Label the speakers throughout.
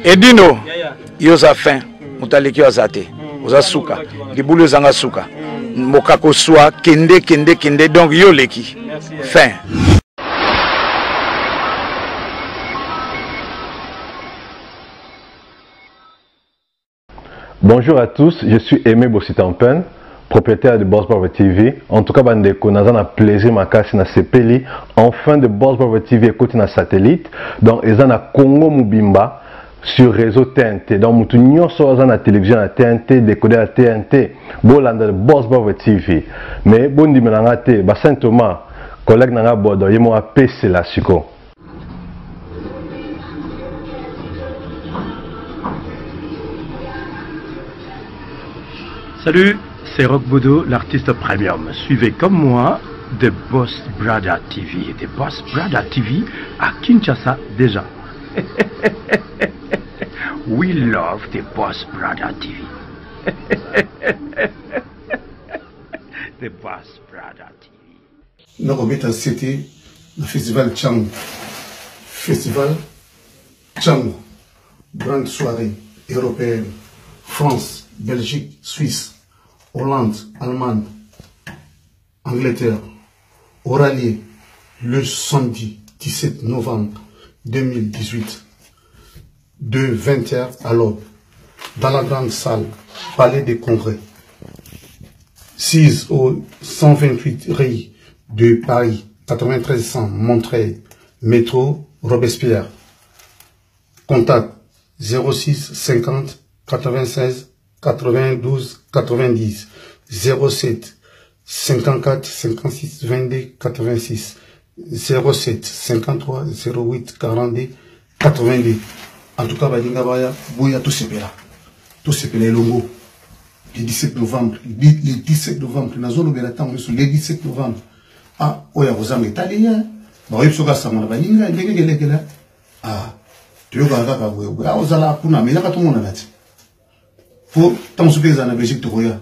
Speaker 1: Edino, yoza fin, mutaleki wazate, oza suka, libulu zanga suka, mokako soa, kende, donc yoleki, fin.
Speaker 2: Bonjour à tous, je suis Aimé Bossitampen, propriétaire de Boss Brother TV. En tout cas, bandeko, nous avons un plaisir makasi na sepeli. Enfin de Boss Brother TV écoute na satellite. Donc, ils ont na Congo Mubimba sur réseau TNT. Donc, mutu nyonso aza na télévision na TNT, décoder à TNT. Bolanda de Boss Brother TV. Mais bon di melanga te, ba Saint Thomas, collègue nanga bodo, yemo a PC la siko.
Speaker 3: Salut, c'est Rock Bodo, l'artiste premium. Suivez comme moi The Boss Brother TV. The Boss Brother TV à Kinshasa déjà. We love The Boss Brother TV. The Boss Brother TV.
Speaker 4: Nous avons cité le festival Tchango. Festival Tchango. Grande soirée européenne. France, Belgique, Suisse, Hollande, Allemagne, Angleterre, aura lieu le samedi 17 novembre 2018 de 20h à l'aube dans la grande salle Palais des Congrès 6 au 128 rue de Paris 9300 Montreuil métro Robespierre. Contact 06 50 96 92 90 07 54 56 22 86 07 53 08 42 82. En tout cas, Badinga Baya, Bouya tout sepela longo. Le 17 novembre, le 17 novembre, la zone où le 17 novembre. Ah, Oya Rosam italien. Bah, il faut que ça m'en Badinga, il là. Ah, tu veux voir ça, Oya Rosala, Puna, mais il y a pas tout le monde là. Pour tant que ils en Belgique tu regardes,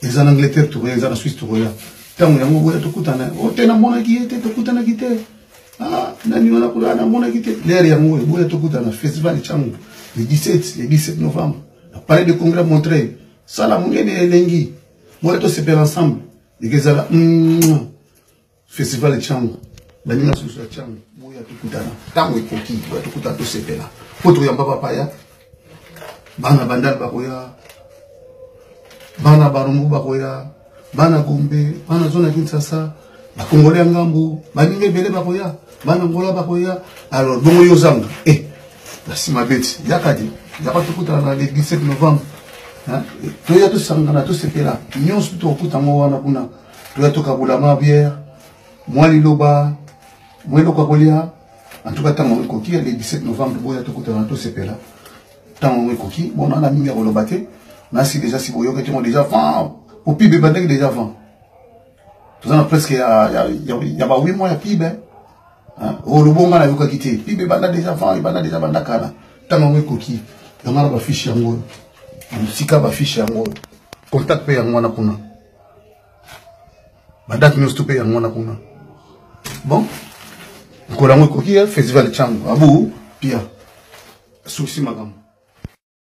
Speaker 4: ils en Angleterre tu regardes, ils en Suisse tu regardes. Tant que ils ont tout coutana, oh t'es na mona qui était, tout coutana qui était. Ah, nani wana kula na mona qui était. L'air ya moué, boya tout coutana, festival Tchango, le 17 novembre, le palais de congrès Montreuil, ça la moué de lengi, boya tout se faire ensemble, les gars là, festival Tchango, la nina sur Tchango, boya tout coutana, tant que coquille, boya tout coutana tout se fait là. Pour tout yamba papaya. Bana bandal bakoya, bana barumu bakoya, bana gombe, bana zona Kinshasa, ba Congolais ngambo, baninge bele bakoya, bana ngola bakoya. Alors bongo yozanga, la sima bête, yakadi, yakati kuta na le 17 novembre, hein, to ya to sangana to sepela, nyonso to kuta ngo wana kuna, to ya to kabula ma bière, moi liloba, moi lokakolia, en tout cas tango koki le 17 novembre boya to kuta na to sepela. Tant on est coquille, bon, on a mis à rolobaté, on a si déjà si vous avez déjà vent, au PIB, déjà vent. Tout ça, presque, il y a 8 mois, il y a PIB, hein. Au bon, on a vu quitté. PIB, déjà vent, il y a déjà vent, tant on est coquille, on a la fiche en haut, on sika la fiche en haut, contact paye en haut, on a. Date nous stoppé en haut, bon, on a coquille, festival Tchango, à vous, pia, souci, madame.